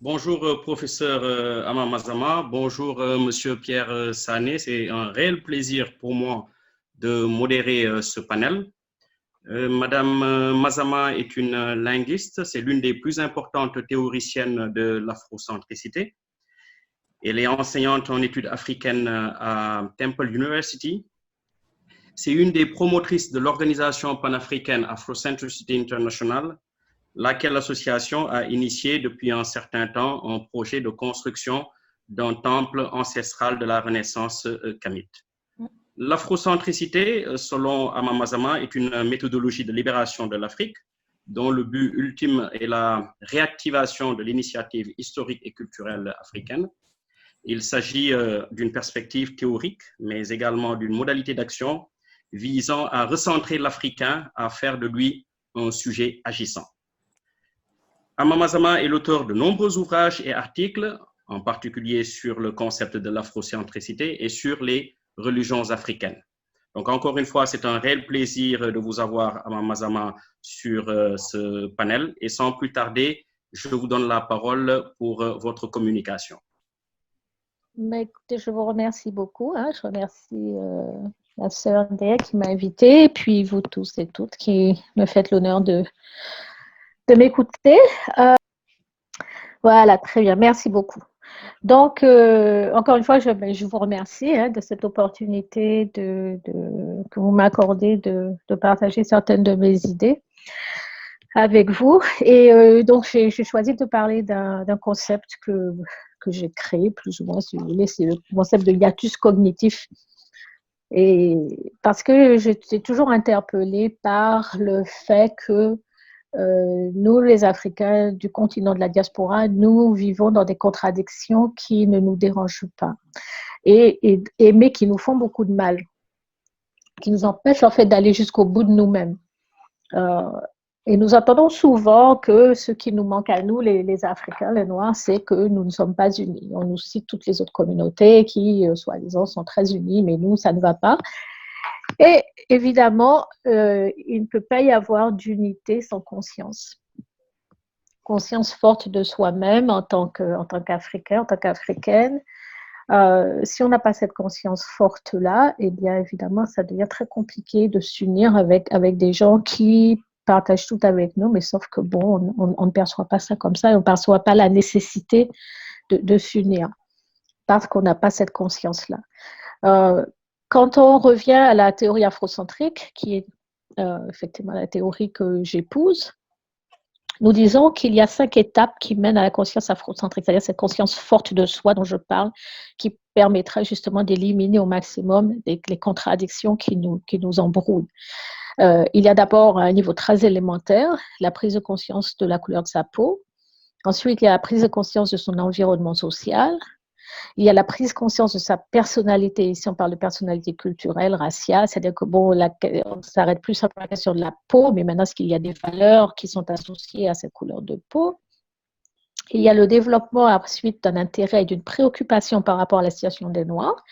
Bonjour, professeur Ama Mazama. Bonjour, monsieur Pierre Sané. C'est un réel plaisir pour moi de modérer ce panel. Madame Mazama est une linguiste. C'est l'une des plus importantes théoriciennes de l'afrocentricité. Elle est enseignante en études africaines à Temple University. C'est une des promotrices de l'organisation panafricaine Afrocentricity International, laquelle association a initié depuis un certain temps un projet de construction d'un temple ancestral de la Renaissance kamite. L'afrocentricité, selon Amamazama, est une méthodologie de libération de l'Afrique dont le but ultime est la réactivation de l'initiative historique et culturelle africaine. Il s'agit d'une perspective théorique, mais également d'une modalité d'action visant à recentrer l'Africain, à faire de lui un sujet agissant. Amamazama est l'auteur de nombreux ouvrages et articles, en particulier sur le concept de l'afrocentricité et sur les religions africaines. Donc, encore une fois, c'est un réel plaisir de vous avoir, Amamazama, sur ce panel. Et sans plus tarder, je vous donne la parole pour votre communication. Mais écoutez, je vous remercie beaucoup. Je remercie la sœur Ndéa qui m'a invitée, et puis vous tous et toutes qui me faites l'honneur de m'écouter. Voilà, très bien, merci beaucoup. Donc, encore une fois, je vous remercie de cette opportunité que vous m'accordez de partager certaines de mes idées avec vous. Et donc, j'ai choisi de parler d'un concept que j'ai créé, plus ou moins, si vous voulez, c'est le concept de hiatus cognitif. Et parce que j'étais toujours interpellée par le fait que nous, les Africains du continent de la diaspora, nous vivons dans des contradictions qui ne nous dérangent pas, mais qui nous font beaucoup de mal, qui nous empêchent en fait d'aller jusqu'au bout de nous-mêmes. Et nous entendons souvent que ce qui nous manque à nous, les Africains, les Noirs, c'est que nous ne sommes pas unis. On nous cite toutes les autres communautés qui, soi-disant, sont très unies, mais nous, ça ne va pas. Et évidemment, il ne peut pas y avoir d'unité sans conscience. Conscience forte de soi-même en tant qu'Africain, en tant qu'Africaine. Si on n'a pas cette conscience forte-là, eh bien évidemment, ça devient très compliqué de s'unir avec des gens qui partagent tout avec nous, mais sauf que bon, on ne perçoit pas ça comme ça, et on ne perçoit pas la nécessité de s'unir parce qu'on n'a pas cette conscience-là. Quand on revient à la théorie afrocentrique, qui est effectivement la théorie que j'épouse, nous disons qu'il y a 5 étapes qui mènent à la conscience afrocentrique, c'est-à-dire cette conscience forte de soi dont je parle, qui permettrait justement d'éliminer au maximum les contradictions qui nous embrouillent. Il y a d'abord un niveau très élémentaire, la prise de conscience de la couleur de sa peau. Ensuite, il y a la prise de conscience de son environnement social. Il y a la prise de conscience de sa personnalité. Ici, on parle de personnalité culturelle, raciale, c'est-à-dire que bon, on ne s'arrête plus sur la question de la peau, mais maintenant, est-ce qu'il y a des valeurs qui sont associées à cette couleur de peau? Il y a le développement ensuite d'un intérêt et d'une préoccupation par rapport à la situation des Noirs.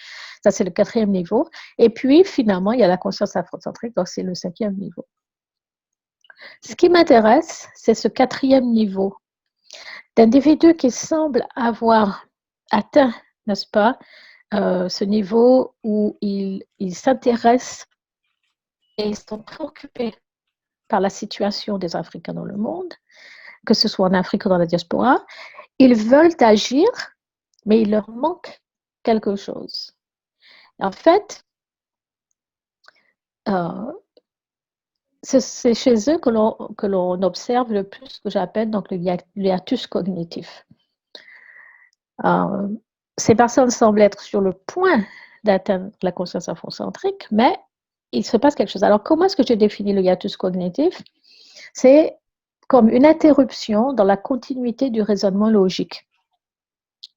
Ça, c'est le 4e niveau. Et puis, finalement, il y a la conscience afrocentrique, donc c'est le 5e niveau. Ce qui m'intéresse, c'est ce 4e niveau d'individus qui semblent avoir atteint, n'est-ce pas, ce niveau où ils s'intéressent et ils sont préoccupés par la situation des Africains dans le monde, que ce soit en Afrique ou dans la diaspora. Ils veulent agir, mais il leur manque quelque chose. En fait, c'est chez eux que l'on observe le plus ce que j'appelle donc le hiatus cognitif. Ces personnes semblent être sur le point d'atteindre la conscience afrocentrique, mais il se passe quelque chose. Alors, comment est-ce que je définis le hiatus cognitif? C'est comme une interruption dans la continuité du raisonnement logique,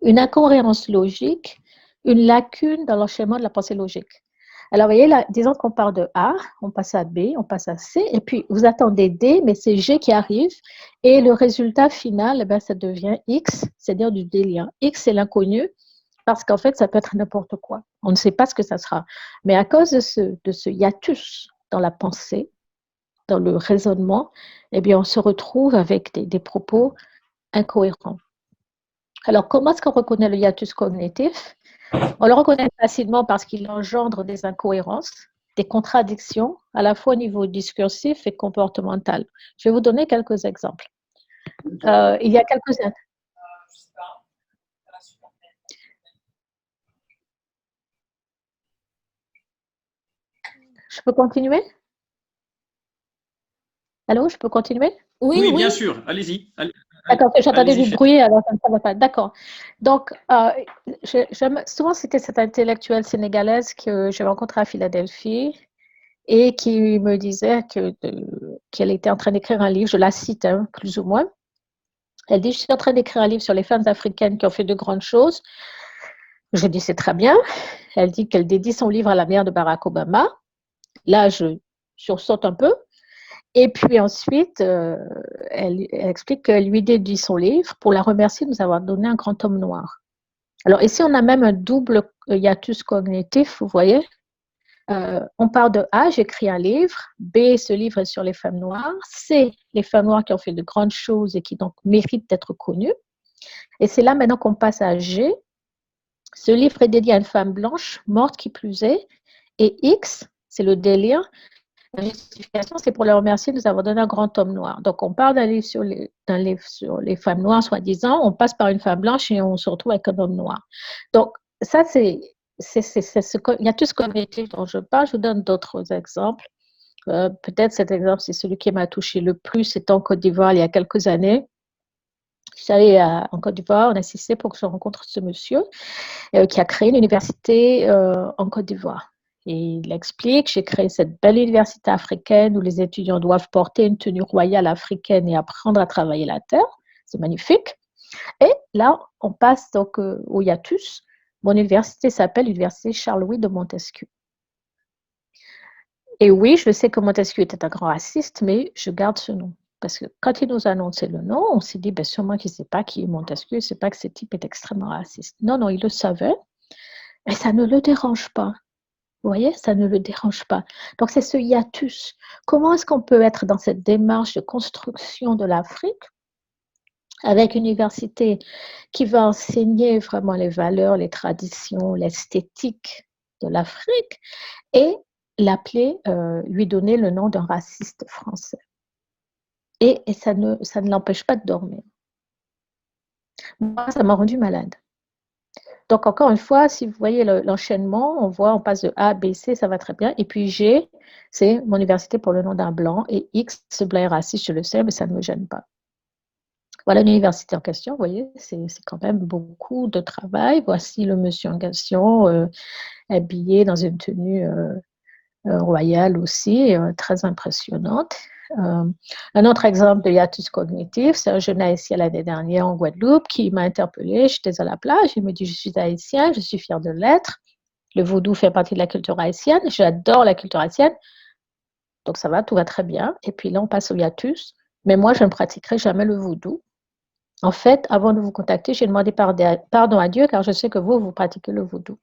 une incohérence logique, une lacune dans l'enchaînement de la pensée logique. Alors, vous voyez, là, disons qu'on part de A, on passe à B, on passe à C, et puis vous attendez D, mais c'est G qui arrive, et le résultat final, eh bien, ça devient X, c'est-à-dire du délire. X, c'est l'inconnu, parce qu'en fait, ça peut être n'importe quoi. On ne sait pas ce que ça sera. Mais à cause de ce hiatus dans la pensée, dans le raisonnement, eh bien, on se retrouve avec des propos incohérents. Alors, comment est-ce qu'on reconnaît le hiatus cognitif? On le reconnaît facilement parce qu'il engendre des incohérences, des contradictions, à la fois au niveau discursif et comportemental. Je vais vous donner quelques exemples. Il y a quelques années. Je peux continuer? Allô, je peux continuer? Oui, bien sûr. Allez-y. D'accord, j'entendais Allez-y, du bruit, alors ça ne va pas. D'accord. Donc, souvent, c'était cette intellectuelle sénégalaise que j'ai rencontrée à Philadelphie et qui me disait qu'elle était en train d'écrire un livre, je la cite, hein, plus ou moins. Elle dit, je suis en train d'écrire un livre sur les femmes africaines qui ont fait de grandes choses. Je dis, c'est très bien. Elle dit qu'elle dédie son livre à la mère de Barack Obama. Là, je sursaute un peu. Et puis ensuite, elle explique qu'elle lui dédie son livre pour la remercier de nous avoir donné un grand homme noir. Alors ici, on a même un double hiatus cognitif, vous voyez. On part de A, j'écris un livre. B, ce livre est sur les femmes noires. C, les femmes noires qui ont fait de grandes choses et qui donc méritent d'être connues. Et c'est là maintenant qu'on passe à G. Ce livre est dédié à une femme blanche, morte qui plus est. Et X, c'est le délire. La justification, c'est pour la remercier de nous avoir donné un grand homme noir. Donc, on parle d'un livre sur les femmes noires, soi-disant, on passe par une femme blanche et on se retrouve avec un homme noir. Donc, ça, il y a tout ce cognitif dont je parle. Je vous donne d'autres exemples. Peut-être cet exemple, c'est celui qui m'a touché le plus. C'était en Côte d'Ivoire il y a quelques années. J'allais en Côte d'Ivoire, on assistait pour que je rencontre ce monsieur qui a créé une université en Côte d'Ivoire. Et il explique, j'ai créé cette belle université africaine où les étudiants doivent porter une tenue royale africaine et apprendre à travailler la terre. C'est magnifique. Et là, on passe donc au hiatus. Mon université s'appelle l'Université Charles-Louis de Montesquieu. Et oui, je sais que Montesquieu était un grand raciste, mais je garde ce nom. Parce que quand il nous a annoncé le nom, on s'est dit, ben, sûrement qu'il ne sait pas qui est Montesquieu, il ne sait pas que ce type est extrêmement raciste. Non, non, il le savait, mais ça ne le dérange pas. Vous voyez, ça ne le dérange pas. Donc, c'est ce hiatus. Comment est-ce qu'on peut être dans cette démarche de construction de l'Afrique avec une université qui va enseigner vraiment les valeurs, les traditions, l'esthétique de l'Afrique et l'appeler, lui donner le nom d'un raciste français. Et ça ne l'empêche pas de dormir. Moi, ça m'a rendu malade. Donc, encore une fois, si vous voyez l'enchaînement, on passe de A, B, C, ça va très bien. Et puis G, c'est mon université pour le nom d'un blanc. Et X, ce blanc est raciste, je le sais, mais ça ne me gêne pas. Voilà l'université en question, vous voyez, c'est quand même beaucoup de travail. Voici le monsieur en question, habillé dans une tenue royale aussi, très impressionnante. Un autre exemple de hiatus cognitif, c'est un jeune haïtien l'année dernière en Guadeloupe qui m'a interpellée. J'étais à la plage, il me dit, je suis haïtien, je suis fier de l'être. Le vaudou fait partie de la culture haïtienne, j'adore la culture haïtienne, donc ça va, tout va très bien. Et puis là, on passe au hiatus, mais moi, je ne pratiquerai jamais le vaudou. En fait, avant de vous contacter, j'ai demandé pardon à Dieu car je sais que vous pratiquez le vaudou. Vous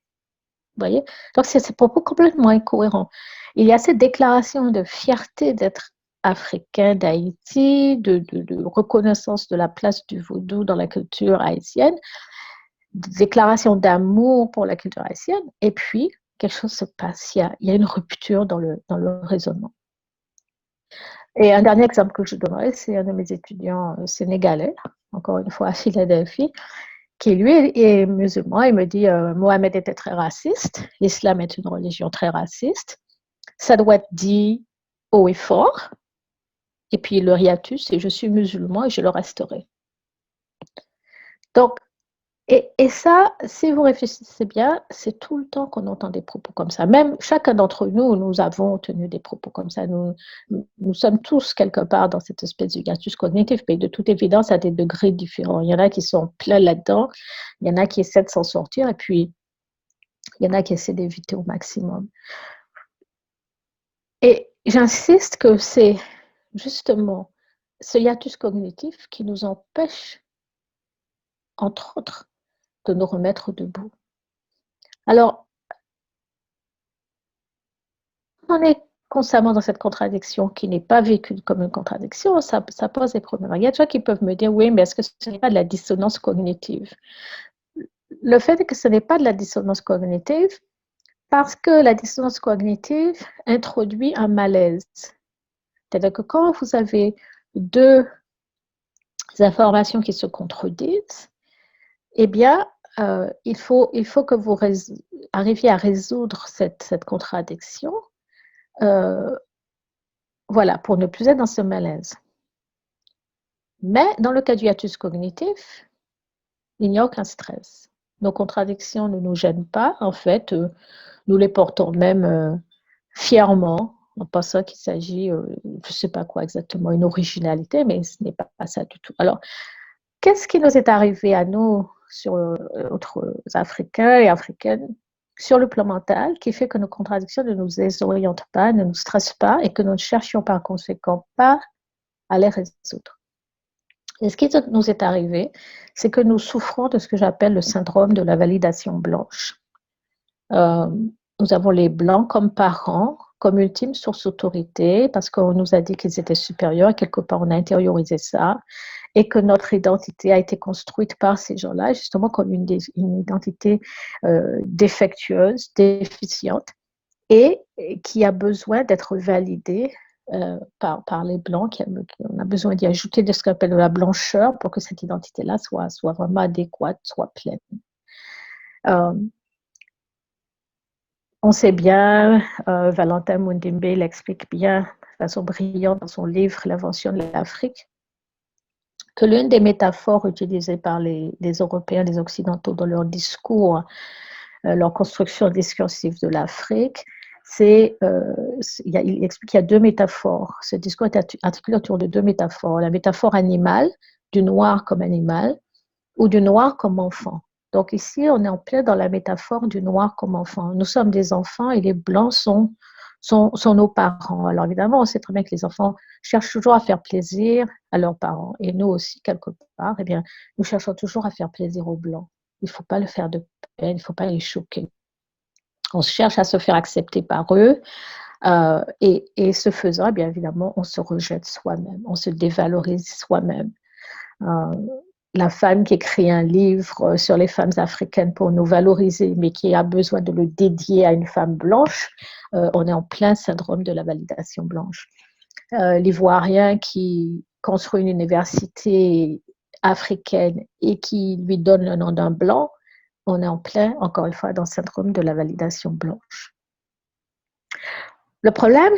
voyez? Donc, c'est propos complètement incohérent. Il y a cette déclaration de fierté d'être africain d'Haïti, de reconnaissance de la place du vaudou dans la culture haïtienne, de déclaration d'amour pour la culture haïtienne, et puis quelque chose se passe. Il y a une rupture dans le raisonnement. Et un dernier exemple que je donnerai, c'est un de mes étudiants sénégalais, encore une fois à Philadelphie, qui lui est musulman. Il me dit Mohamed était très raciste, l'islam est une religion très raciste, ça doit être dit haut et fort. Et puis le hiatus, c'est je suis musulman et je le resterai. Donc, et ça, si vous réfléchissez bien, c'est tout le temps qu'on entend des propos comme ça. Même chacun d'entre nous, nous avons tenu des propos comme ça. Nous sommes tous quelque part dans cette espèce de hiatus cognitif, mais de toute évidence, à des degrés différents. Il y en a qui sont pleins là-dedans, il y en a qui essaient de s'en sortir, et puis il y en a qui essaient d'éviter au maximum. Et j'insiste que c'est justement ce hiatus cognitif qui nous empêche, entre autres, de nous remettre debout. Alors, on est constamment dans cette contradiction qui n'est pas vécue comme une contradiction, ça pose des problèmes. Il y a des gens qui peuvent me dire, oui, mais est-ce que ce n'est pas de la dissonance cognitive? Le fait est que ce n'est pas de la dissonance cognitive parce que la dissonance cognitive introduit un malaise. C'est-à-dire que quand vous avez deux informations qui se contredisent, eh bien, il faut que vous arriviez à résoudre cette contradiction, voilà, pour ne plus être dans ce malaise. Mais dans le cas du hiatus cognitif, il n'y a aucun stress. Nos contradictions ne nous gênent pas. En fait, nous les portons même fièrement, en pensant qu'il s'agit, je ne sais pas quoi exactement, une originalité, mais ce n'est pas ça du tout. Alors, qu'est-ce qui nous est arrivé à nous, sur autres Africains et Africaines, sur le plan mental, qui fait que nos contradictions ne nous désorientent pas, ne nous stressent pas et que nous ne cherchions par conséquent pas à les résoudre? Et ce qui nous est arrivé, c'est que nous souffrons de ce que j'appelle le syndrome de la validation blanche. Nous avons les Blancs comme parents, comme ultime source d'autorité, parce qu'on nous a dit qu'ils étaient supérieurs, et quelque part on a intériorisé ça, et que notre identité a été construite par ces gens-là, justement comme une identité défectueuse, déficiente, et qui a besoin d'être validée par les Blancs, on a besoin d'y ajouter de ce qu'on appelle de la blancheur pour que cette identité-là soit vraiment adéquate, soit pleine. On sait bien, Valentin Mundimbe l'explique bien de façon brillante dans son livre L'invention de l'Afrique, que l'une des métaphores utilisées par les Européens, les Occidentaux dans leur discours, leur construction discursive de l'Afrique, il explique qu'il y a deux métaphores. Ce discours est articulé autour de deux métaphores. La métaphore animale, du noir comme animal, ou du noir comme enfant. Donc ici, on est en plein dans la métaphore du noir comme enfant. Nous sommes des enfants et les blancs sont nos parents. Alors évidemment, on sait très bien que les enfants cherchent toujours à faire plaisir à leurs parents. Et nous aussi, quelque part, eh bien, nous cherchons toujours à faire plaisir aux blancs. Il ne faut pas le faire de peine, il ne faut pas les choquer. On cherche à se faire accepter par eux. Et ce faisant, eh bien évidemment, on se rejette soi-même, on se dévalorise soi-même. La femme qui écrit un livre sur les femmes africaines pour nous valoriser, mais qui a besoin de le dédier à une femme blanche, on est en plein syndrome de la validation blanche. L'Ivoirien qui construit une université africaine et qui lui donne le nom d'un blanc, on est en plein, encore une fois, dans le syndrome de la validation blanche. Le problème,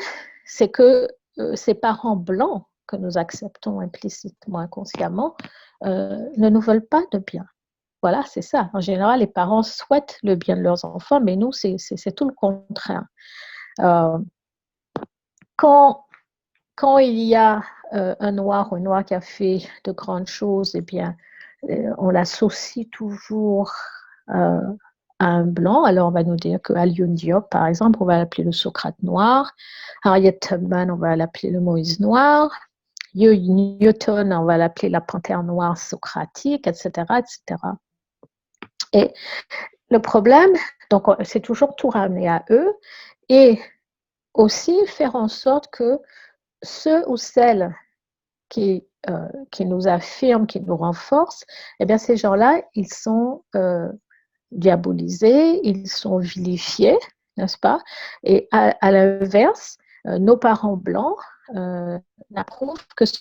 c'est que ces parents blancs que nous acceptons implicitement, inconsciemment, ne nous veulent pas de bien. Voilà, c'est ça. En général, les parents souhaitent le bien de leurs enfants, mais nous, c'est tout le contraire. Quand il y a un noir ou une noire qui a fait de grandes choses, eh bien, on l'associe toujours à un blanc. Alors, on va nous dire que Alioune Diop, par exemple, on va l'appeler le Socrate noir. Harriet Tubman, on va l'appeler le Moïse noir. Newton, on va l'appeler la panthère noire socratique, etc., etc. Et le problème, donc, c'est toujours tout ramener à eux et aussi faire en sorte que ceux ou celles qui nous affirment, qui nous renforcent, eh bien, ces gens-là, ils sont diabolisés, ils sont vilifiés, n'est-ce pas? Et à l'inverse, nos parents blancs n'approuvent que ce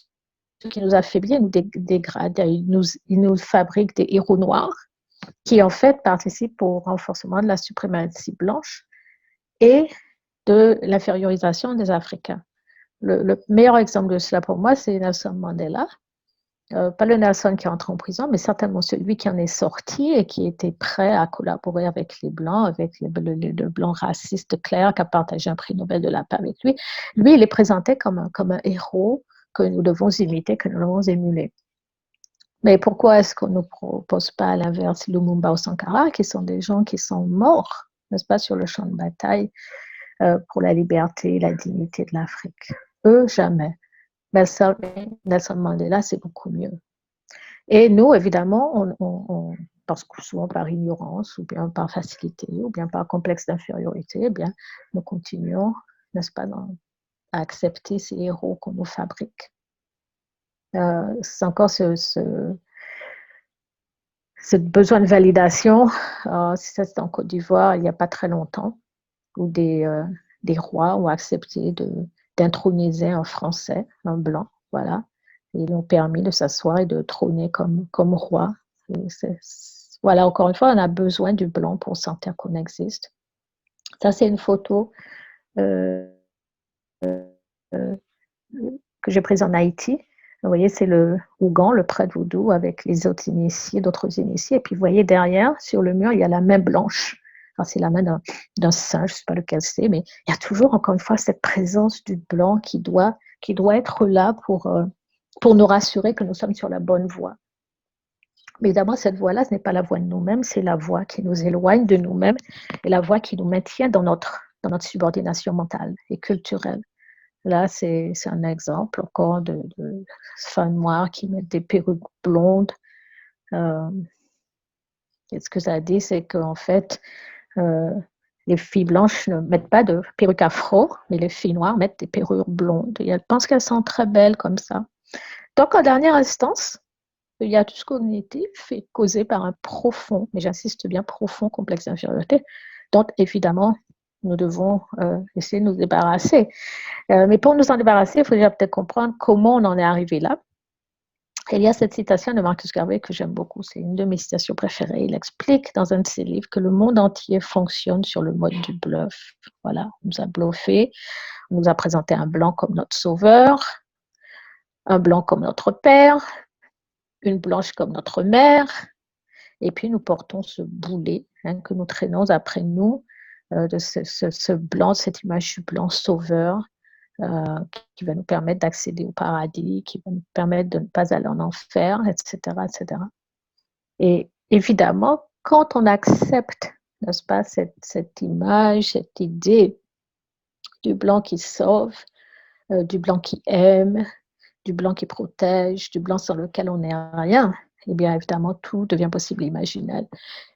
qui nous affaiblit, nous dégrade, ils nous fabriquent des héros noirs qui en fait participent au renforcement de la suprématie blanche et de l'infériorisation des Africains. Le meilleur exemple de cela pour moi, c'est Nelson Mandela. Pas le Nelson qui est entré en prison, mais certainement celui qui en est sorti et qui était prêt à collaborer avec les Blancs, avec le Blanc raciste clair qui a partagé un prix Nobel de la paix avec lui. Lui, il est présenté comme un héros que nous devons imiter, que nous devons émuler. Mais pourquoi est-ce qu'on ne propose pas à l'inverse Lumumba ou Sankara, qui sont des gens qui sont morts, n'est-ce pas, sur le champ de bataille pour la liberté et la dignité de l'Afrique? Eux, jamais. Nelson Mandela, c'est beaucoup mieux. Et nous, évidemment, parce que souvent par ignorance, ou bien par facilité, ou bien par complexe d'infériorité, eh bien, nous continuons n'est-ce pas, à accepter ces héros qu'on nous fabrique. C'est encore ce besoin de validation. Ça, c'était en Côte d'Ivoire il n'y a pas très longtemps, où des rois ont accepté d'introniser un Français, un blanc, voilà. Et ils ont permis de s'asseoir et de trôner comme roi. Voilà, encore une fois, on a besoin du blanc pour sentir qu'on existe. Ça, c'est une photo euh, que j'ai prise en Haïti. Vous voyez, c'est le Ougan, le prêtre vaudou, avec les autres initiés, d'autres initiés. Et puis, vous voyez, derrière, sur le mur, il y a la main blanche. Alors, c'est la main d'un saint, je ne sais pas lequel c'est, mais il y a toujours, encore une fois, cette présence du blanc qui doit être là pour nous rassurer que nous sommes sur la bonne voie. Mais évidemment, cette voie-là, ce n'est pas la voie de nous-mêmes, c'est la voie qui nous éloigne de nous-mêmes et la voie qui nous maintient dans notre subordination mentale et culturelle. Là, c'est un exemple encore de femmes noires qui mettent des perruques blondes. Et ce que ça dit, c'est qu'en fait, les filles blanches ne mettent pas de perruque afro, mais les filles noires mettent des perruques blondes. Et elles pensent qu'elles sont très belles comme ça. Donc, en dernière instance, le hiatus cognitif est causé par un profond, mais j'insiste bien, profond complexe d'infériorité, dont évidemment, nous devons essayer de nous débarrasser. Mais pour nous en débarrasser, il faut déjà peut-être comprendre comment on en est arrivé là. Et il y a cette citation de Marcus Garvey que j'aime beaucoup, c'est une de mes citations préférées. Il explique dans un de ses livres que le monde entier fonctionne sur le mode du bluff. Voilà, on nous a bluffé, on nous a présenté un blanc comme notre sauveur, un blanc comme notre père, une blanche comme notre mère, et puis nous portons ce boulet que nous traînons après nous, de ce blanc, cette image du blanc sauveur, qui va nous permettre d'accéder au paradis, qui va nous permettre de ne pas aller en enfer, etc., etc. Et évidemment, quand on accepte, n'est-ce pas, cette image, cette idée du blanc qui sauve, du blanc qui aime, du blanc qui protège, du blanc sans lequel on n'est rien, eh bien évidemment, tout devient possible et imaginable.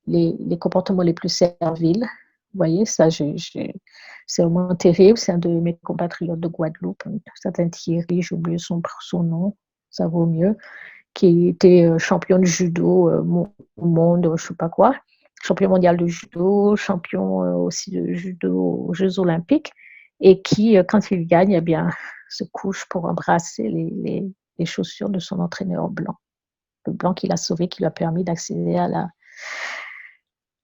Les comportements les plus serviles, vous voyez, ça, c'est vraiment terrible. C'est un de mes compatriotes de Guadeloupe, un certain Thierry, j'ai oublié son nom, ça vaut mieux, qui était champion de judo au monde, je ne sais pas quoi, champion mondial de judo, champion aussi de judo aux Jeux Olympiques, et qui, quand il gagne, eh bien, se couche pour embrasser les chaussures de son entraîneur blanc. Le blanc qu'il a sauvé, qui lui a permis d'accéder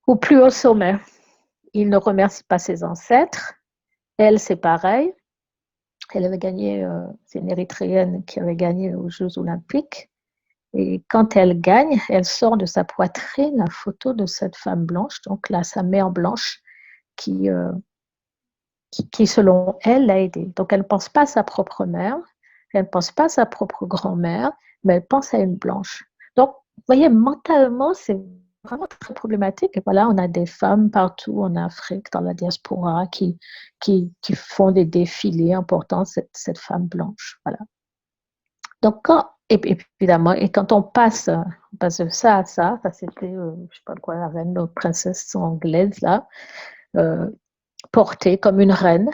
au plus haut sommet. Il ne remercie pas ses ancêtres. Elle, c'est pareil. Elle avait gagné, c'est une Érythréenne qui avait gagné aux Jeux Olympiques. Et quand elle gagne, elle sort de sa poitrine la photo de cette femme blanche, donc là, sa mère blanche, qui selon elle, l'a aidée. Donc, elle ne pense pas à sa propre mère, elle ne pense pas à sa propre grand-mère, mais elle pense à une blanche. Donc, vous voyez, mentalement, c'est vraiment très problématique. Et voilà, on a des femmes partout en Afrique, dans la diaspora, qui font des défilés importants, cette femme blanche. Voilà. Donc, évidemment, et quand on passe de ça à ça, ça c'était, je ne sais pas quoi, la reine, notre princesse anglaise, là, portée comme une reine,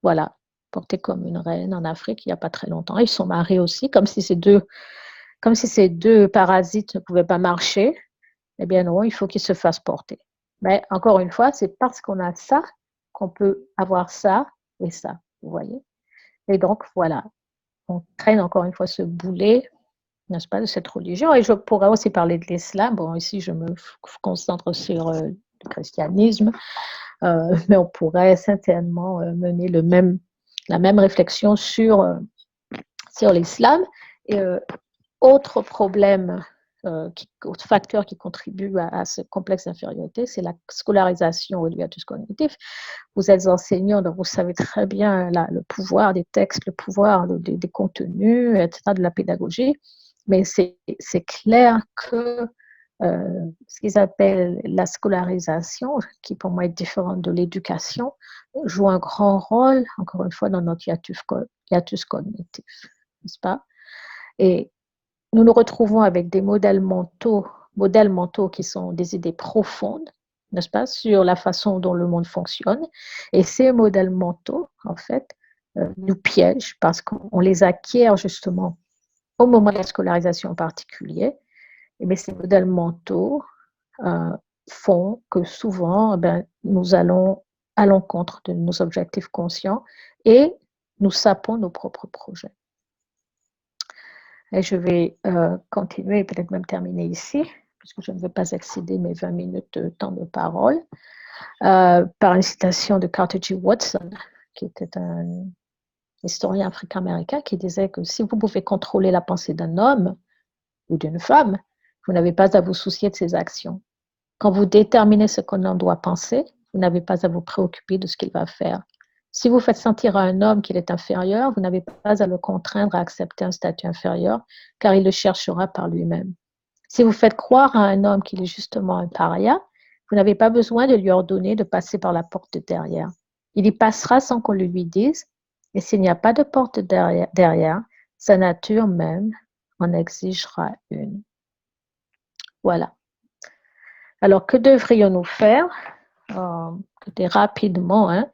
voilà, portée comme une reine en Afrique il n'y a pas très longtemps. Ils sont mariés aussi, comme si ces deux parasites ne pouvaient pas marcher. Eh bien non, il faut qu'ils se fassent porter. Mais encore une fois, c'est parce qu'on a ça qu'on peut avoir ça et ça, vous voyez. Et donc, voilà, on traîne encore une fois ce boulet, n'est-ce pas, de cette religion. Et je pourrais aussi parler de l'islam. Bon, ici, je me concentre sur le christianisme, mais on pourrait certainement mener la même réflexion sur l'islam. Et autre problème, autre facteur qui contribue à ce complexe d'infériorité, c'est la scolarisation au hiatus cognitif. Vous êtes enseignant, donc vous savez très bien le pouvoir des textes, le pouvoir des contenus, etc., de la pédagogie, mais c'est clair que ce qu'ils appellent la scolarisation, qui pour moi est différente de l'éducation, joue un grand rôle, encore une fois, dans notre hiatus cognitif, n'est-ce pas? Et nous nous retrouvons avec des modèles mentaux qui sont des idées profondes, n'est-ce pas, sur la façon dont le monde fonctionne. Et ces modèles mentaux, en fait, nous piègent parce qu'on les acquiert justement au moment de la scolarisation en particulier. Et bien, ces modèles mentaux font que souvent, nous allons à l'encontre de nos objectifs conscients et nous sapons nos propres projets. Et je vais continuer et peut-être même terminer ici, puisque je ne veux pas excéder mes 20 minutes de temps de parole, par une citation de Carter G. Woodson, qui était un historien africain-américain, qui disait que si vous pouvez contrôler la pensée d'un homme ou d'une femme, vous n'avez pas à vous soucier de ses actions. Quand vous déterminez ce qu'un homme doit penser, vous n'avez pas à vous préoccuper de ce qu'il va faire. Si vous faites sentir à un homme qu'il est inférieur, vous n'avez pas à le contraindre à accepter un statut inférieur, car il le cherchera par lui-même. Si vous faites croire à un homme qu'il est justement un paria, vous n'avez pas besoin de lui ordonner de passer par la porte de derrière. Il y passera sans qu'on le lui dise, et s'il n'y a pas de porte derrière, sa nature même en exigera une. Voilà. Alors, que devrions-nous faire? Rapidement,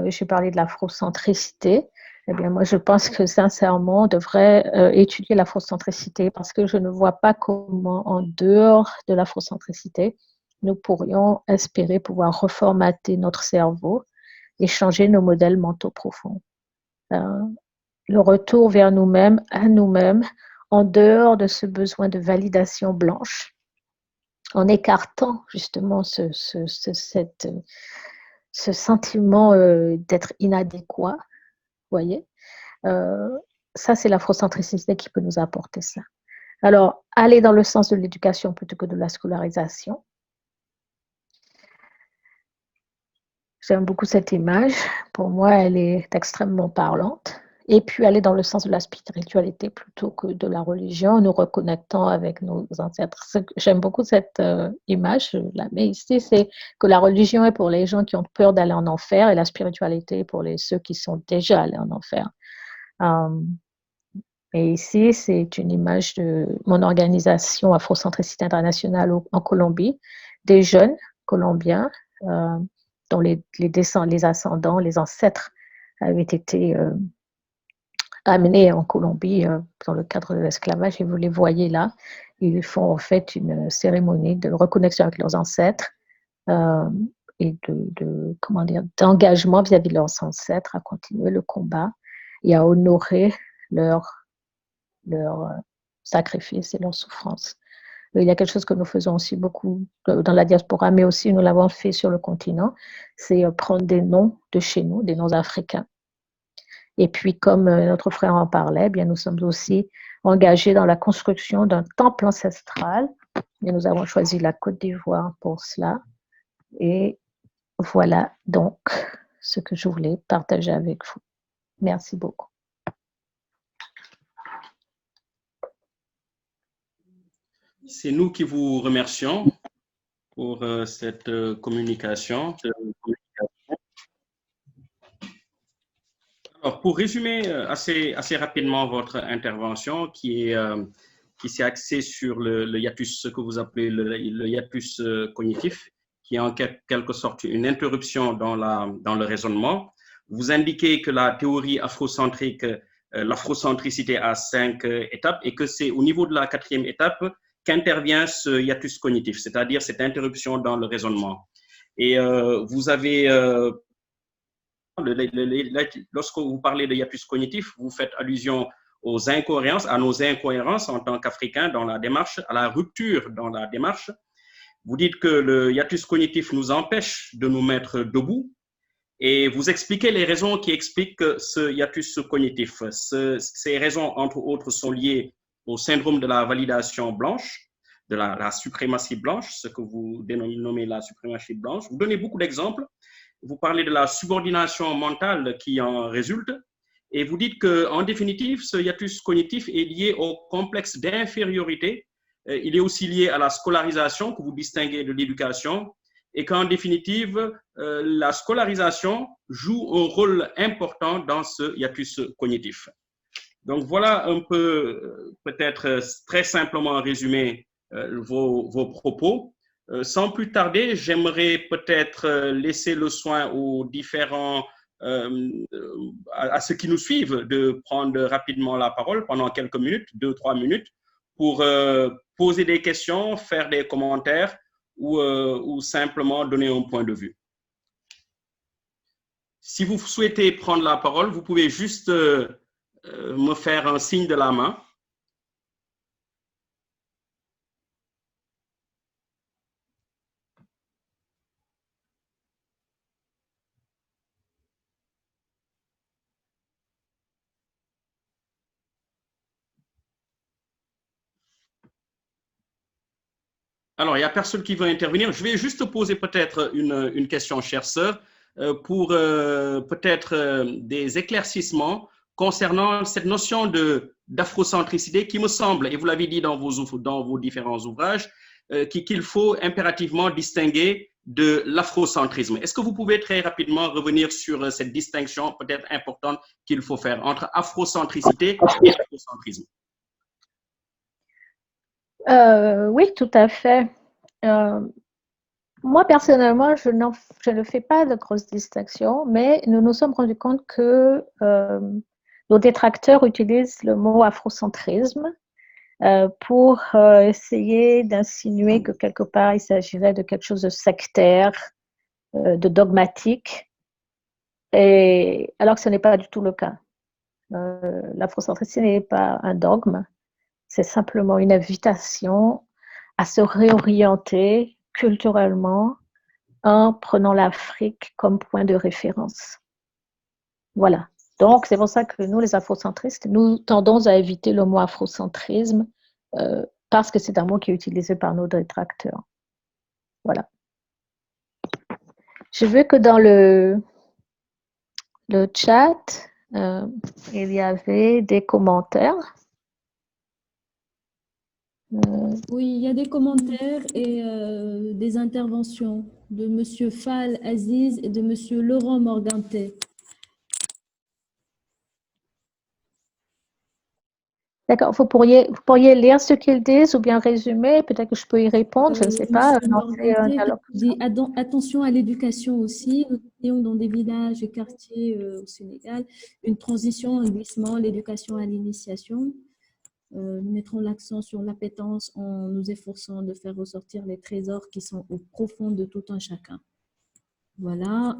j'ai parlé de l'afrocentricité. Eh bien, moi, je pense que sincèrement, on devrait étudier l'afrocentricité parce que je ne vois pas comment, en dehors de l'afrocentricité, nous pourrions espérer pouvoir reformater notre cerveau et changer nos modèles mentaux profonds. Le retour vers nous-mêmes, à nous-mêmes, en dehors de ce besoin de validation blanche, en écartant justement ce sentiment d'être inadéquat, vous voyez, ça c'est l'afrocentricité qui peut nous apporter ça. Alors, aller dans le sens de l'éducation plutôt que de la scolarisation. J'aime beaucoup cette image. Pour moi, elle est extrêmement parlante. Et puis aller dans le sens de la spiritualité plutôt que de la religion, nous reconnectant avec nos ancêtres. J'aime beaucoup cette image, je la mets ici, c'est que la religion est pour les gens qui ont peur d'aller en enfer et la spiritualité est pour ceux qui sont déjà allés en enfer. Et ici, c'est une image de mon organisation Afrocentricité Internationale en Colombie, des jeunes Colombiens dont les ascendants, les ancêtres avaient été amenés en Colombie dans le cadre de l'esclavage, et vous les voyez là, ils font en fait une cérémonie de reconnexion avec leurs ancêtres et d'engagement vis-à-vis de leurs ancêtres à continuer le combat et à honorer leur sacrifice et leur souffrance. Il y a quelque chose que nous faisons aussi beaucoup dans la diaspora, mais aussi nous l'avons fait sur le continent, c'est prendre des noms de chez nous, des noms africains. Et puis, comme notre frère en parlait, bien, nous sommes aussi engagés dans la construction d'un temple ancestral. Et nous avons choisi la Côte d'Ivoire pour cela. Et voilà donc ce que je voulais partager avec vous. Merci beaucoup. C'est nous qui vous remercions pour cette communication. Alors, pour résumer assez rapidement votre intervention, qui s'est axée sur le hiatus, ce que vous appelez le hiatus cognitif, qui est en quelque sorte une interruption dans le raisonnement. Vous indiquez que la théorie afrocentrique, l'afrocentricité a 5 étapes et que c'est au niveau de la 4e étape qu'intervient ce hiatus cognitif, c'est-à-dire cette interruption dans le raisonnement. Et vous avez lorsque vous parlez de hiatus cognitif, vous faites allusion aux incohérences, à nos incohérences en tant qu'Africains dans la démarche, à la rupture dans la démarche. Vous dites que le hiatus cognitif nous empêche de nous mettre debout et vous expliquez les raisons qui expliquent ce hiatus cognitif. Ces raisons, entre autres, sont liées au syndrome de la validation blanche, de la suprématie blanche, ce que vous dénommez la suprématie blanche. Vous donnez beaucoup d'exemples. Vous parlez de la subordination mentale qui en résulte et vous dites qu'en définitive, ce hiatus cognitif est lié au complexe d'infériorité. Il est aussi lié à la scolarisation que vous distinguez de l'éducation et qu'en définitive, la scolarisation joue un rôle important dans ce hiatus cognitif. Donc voilà un peu, peut-être très simplement résumé vos propos. Sans plus tarder, j'aimerais peut-être laisser le soin aux différents, à ceux qui nous suivent, de prendre rapidement la parole pendant quelques minutes, 2, 3 minutes, pour poser des questions, faire des commentaires ou simplement donner un point de vue. Si vous souhaitez prendre la parole, vous pouvez juste me faire un signe de la main. Alors, il n'y a personne qui veut intervenir. Je vais juste poser peut-être une question, chère sœur, pour peut-être des éclaircissements concernant cette notion d'afrocentricité qui me semble, et vous l'avez dit dans vos différents ouvrages, qu'il faut impérativement distinguer de l'afrocentrisme. Est-ce que vous pouvez très rapidement revenir sur cette distinction peut-être importante qu'il faut faire entre afrocentricité et afrocentrisme? Oui, tout à fait. Moi, personnellement, je ne fais pas de grosses distinctions, mais nous nous sommes rendus compte que nos détracteurs utilisent le mot afrocentrisme pour essayer d'insinuer que quelque part il s'agirait de quelque chose de sectaire, de dogmatique, et alors que ce n'est pas du tout le cas. L'afrocentrisme n'est pas un dogme, c'est simplement une invitation à se réorienter culturellement en prenant l'Afrique comme point de référence. Voilà. Donc, c'est pour ça que nous, les afrocentristes, nous tendons à éviter le mot afrocentrisme parce que c'est un mot qui est utilisé par nos détracteurs. Voilà. Je veux que dans le chat, il y avait des commentaires. Oui, il y a des commentaires et des interventions de M. Fall Aziz et de M. Laurent Morganté. D'accord, vous pourriez lire ce qu'ils disent ou bien résumer, peut-être que je peux y répondre, je ne sais pas. Dit attention à l'éducation aussi. Nous étions dans des villages et quartiers au Sénégal, une transition, un glissement, l'éducation à l'initiation. Nous mettrons l'accent sur l'appétence en nous efforçant de faire ressortir les trésors qui sont au profond de tout un chacun. Voilà.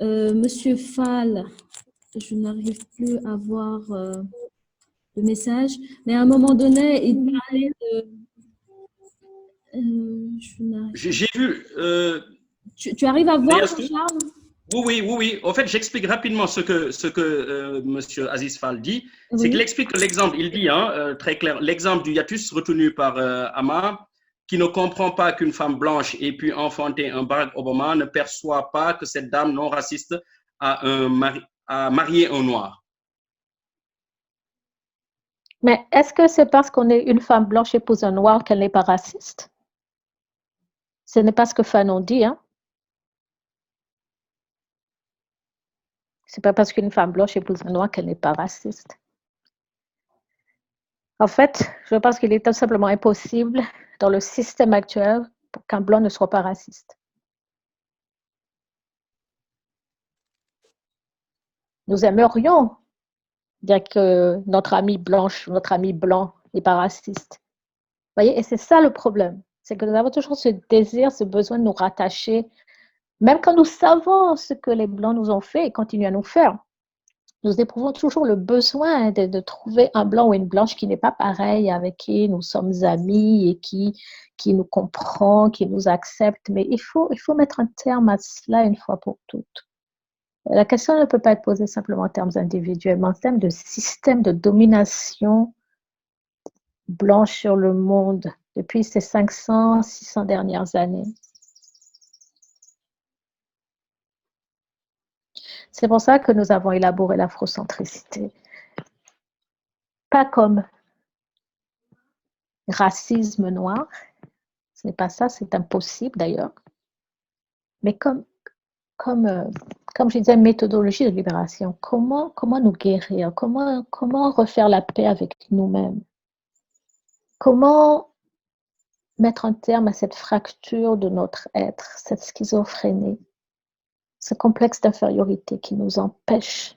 Monsieur Fall, je n'arrive plus à voir le message, mais à un moment donné, il parlait de... J'ai vu... Tu arrives à voir, Charles? Oui. En fait, j'explique rapidement ce que M. Aziz Fall dit. Oui. C'est qu'il explique l'exemple. Il dit très clair, l'exemple du hiatus retenu par Ama, qui ne comprend pas qu'une femme blanche ait pu enfanter un Barack Obama, ne perçoit pas que cette dame non raciste a marié un noir. Mais est-ce que c'est parce qu'on est une femme blanche épouse un noir qu'elle n'est pas raciste? Ce n'est pas ce que Fanon dit, hein? C'est pas parce qu'une femme blanche épouse un noir qu'elle n'est pas raciste. En fait, je pense qu'il est tout simplement impossible dans le système actuel pour qu'un blanc ne soit pas raciste. Nous aimerions dire que notre amie blanche, notre ami blanc n'est pas raciste. Vous voyez, et c'est ça le problème. C'est que nous avons toujours ce désir, ce besoin de nous rattacher, même quand nous savons ce que les blancs nous ont fait et continuent à nous faire. Nous éprouvons toujours le besoin de trouver un blanc ou une blanche qui n'est pas pareil, avec qui nous sommes amis et qui nous comprend, qui nous accepte. Mais il faut mettre un terme à cela une fois pour toutes. La question ne peut pas être posée simplement en termes individuels, mais en termes de système de domination blanche sur le monde depuis ces 500, 600 dernières années. C'est pour ça que nous avons élaboré l'afrocentricité. Pas comme racisme noir, ce n'est pas ça, c'est impossible d'ailleurs, mais comme je disais, méthodologie de libération. Comment nous guérir? Comment refaire la paix avec nous-mêmes? Comment mettre un terme à cette fracture de notre être, cette schizophrénie, ce complexe d'infériorité qui nous empêche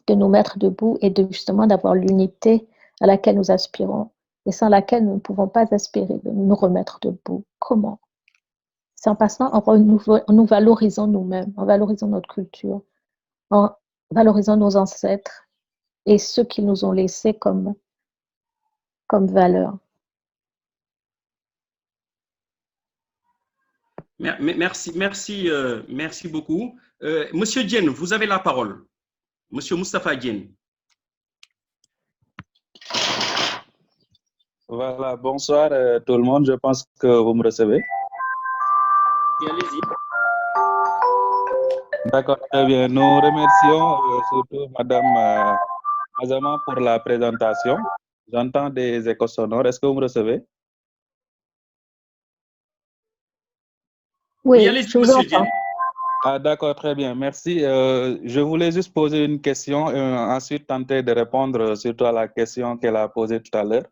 de nous mettre debout et de justement d'avoir l'unité à laquelle nous aspirons et sans laquelle nous ne pouvons pas aspirer de nous remettre debout. Comment? C'est en passant, en nous valorisant nous-mêmes, en valorisant notre culture, en valorisant nos ancêtres et ceux qui nous ont laissés comme valeur. Merci beaucoup. Monsieur Diène, vous avez la parole. Monsieur Moustapha Diène. Voilà, bonsoir tout le monde. Je pense que vous me recevez. Oui, allez-y. D'accord, très bien. Nous remercions surtout Madame Mazama pour la présentation. J'entends des échos sonores. Est-ce que vous me recevez? Oui, allez-y, je vous monsieur entends. Diène. Ah, d'accord, très bien. Merci. Je voulais juste poser une question et ensuite tenter de répondre surtout à la question qu'elle a posée tout à l'heure.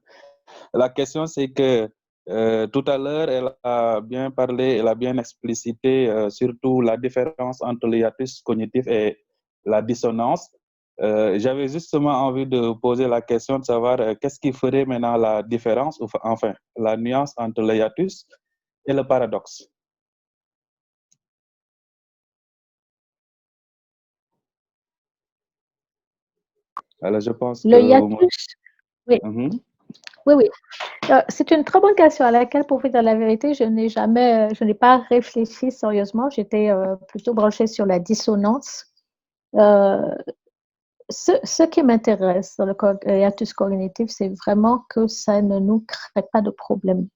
La question, c'est que tout à l'heure, elle a bien parlé, elle a bien explicité surtout la différence entre le hiatus cognitif et la dissonance. J'avais justement envie de poser la question de savoir qu'est-ce qui ferait maintenant la différence, enfin, la nuance entre le hiatus et le paradoxe. Alors, je pense le hiatus, oui. Oui. C'est une très bonne question à laquelle, pour vous dire la vérité, je n'ai pas réfléchi sérieusement. J'étais plutôt branchée sur la dissonance. Ce qui m'intéresse dans le hiatus cognitif, c'est vraiment que ça ne nous crée pas de problème. Vous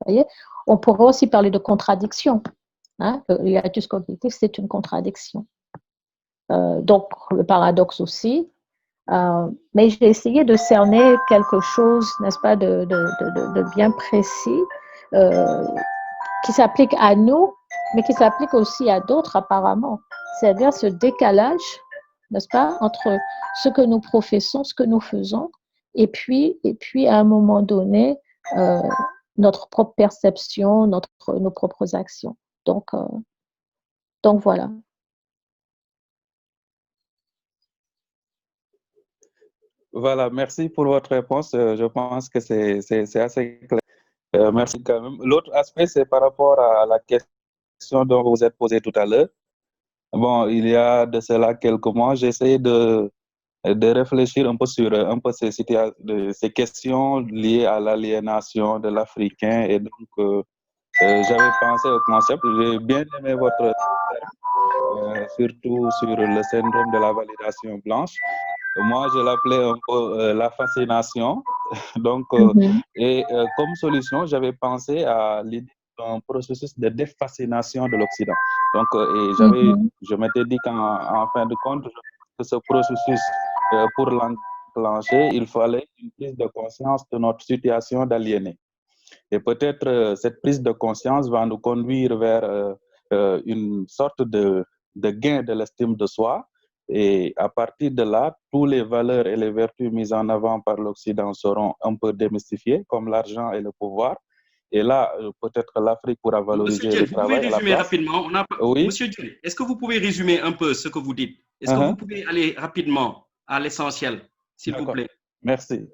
voyez, on pourrait aussi parler de contradiction. Hein? Le hiatus cognitif, c'est une contradiction. Donc, le paradoxe aussi. Mais j'ai essayé de cerner quelque chose, n'est-ce pas, de bien précis, qui s'applique à nous, mais qui s'applique aussi à d'autres apparemment. C'est-à-dire ce décalage, n'est-ce pas, entre ce que nous professons, ce que nous faisons, et puis à un moment donné, notre propre perception, nos propres actions. Donc voilà. Voilà, merci pour votre réponse. Je pense que c'est assez clair. Merci quand même. L'autre aspect, c'est par rapport à la question dont vous vous êtes posé tout à l'heure. Bon, il y a de cela quelques mois, j'ai essayé de réfléchir un peu sur ces questions liées à l'aliénation de l'Africain. Et donc, j'avais pensé au concept. J'ai bien aimé votre terme, surtout sur le syndrome de la validation blanche. Moi, je l'appelais un peu la fascination. Donc, comme solution, j'avais pensé à l'idée d'un processus de défascination de l'Occident. Donc, je m'étais dit qu'en fin de compte, que ce processus, pour l'enclencher, il fallait une prise de conscience de notre situation d'aliéné. Et peut-être cette prise de conscience va nous conduire vers une sorte de gain de l'estime de soi. Et à partir de là, toutes les valeurs et les vertus mises en avant par l'Occident seront un peu démystifiées, comme l'argent et le pouvoir. Et là, peut-être l'Afrique pourra valoriser Monsieur Diène, le vous pouvez travail à la résumer place. rapidement. Oui. Monsieur Diène, est-ce que vous pouvez résumer un peu ce que vous dites? Est-ce que vous pouvez aller rapidement à l'essentiel, s'il vous plaît? Merci.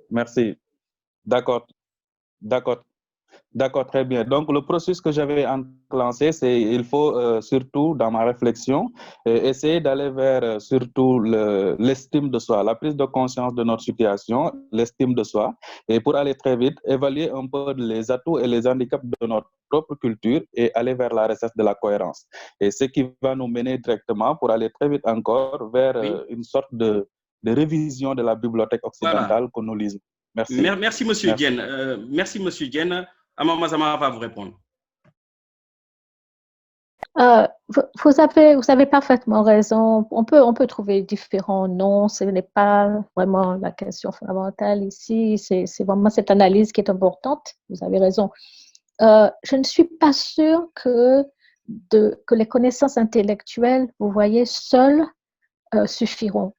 D'accord, très bien. Donc, le processus que j'avais enclenché, c'est il faut surtout, dans ma réflexion, essayer d'aller vers surtout l'estime de soi, la prise de conscience de notre situation, l'estime de soi, et pour aller très vite, évaluer un peu les atouts et les handicaps de notre propre culture et aller vers la recherche de la cohérence. Et ce qui va nous mener directement, pour aller très vite encore, vers une sorte de révision de la bibliothèque occidentale que nous lisons. Merci. Merci, monsieur Diène. Merci, monsieur Diène. Ama Mazama va vous répondre. Vous avez parfaitement raison. On peut trouver différents noms. Ce n'est pas vraiment la question fondamentale ici. C'est vraiment cette analyse qui est importante. Vous avez raison. Je ne suis pas sûre que les connaissances intellectuelles, vous voyez, seules suffiront.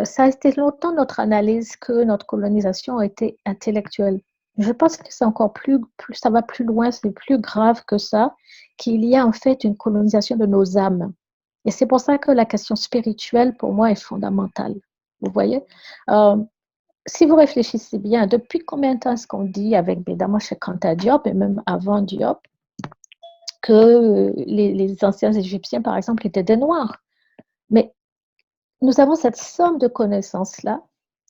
Ça a été longtemps notre analyse que notre colonisation a été intellectuelle. Je pense que c'est encore ça va plus loin, c'est plus grave que ça, qu'il y a en fait une colonisation de nos âmes. Et c'est pour ça que la question spirituelle, pour moi, est fondamentale. Vous voyez? Si vous réfléchissez bien, depuis combien de temps est-ce qu'on dit avec Bédama chez Kanta Diop et même avant Diop que les anciens Égyptiens, par exemple, étaient des Noirs? Mais nous avons cette somme de connaissances-là,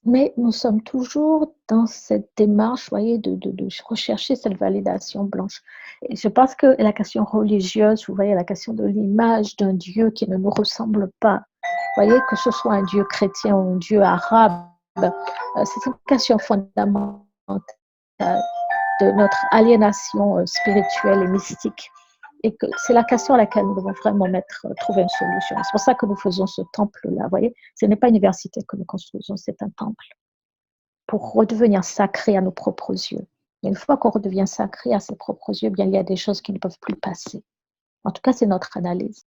mais nous sommes toujours dans cette démarche, voyez, de rechercher cette validation blanche. Et je pense que la question religieuse, vous voyez, la question de l'image d'un Dieu qui ne nous ressemble pas, vous voyez, que ce soit un Dieu chrétien ou un Dieu arabe, c'est une question fondamentale de notre aliénation spirituelle et mystique. Et que c'est la question à laquelle nous devons vraiment trouver une solution. C'est pour ça que nous faisons ce temple-là. Vous voyez, ce n'est pas une université que nous construisons, c'est un temple pour redevenir sacré à nos propres yeux. Et une fois qu'on redevient sacré à ses propres yeux, bien, il y a des choses qui ne peuvent plus passer. En tout cas, c'est notre analyse.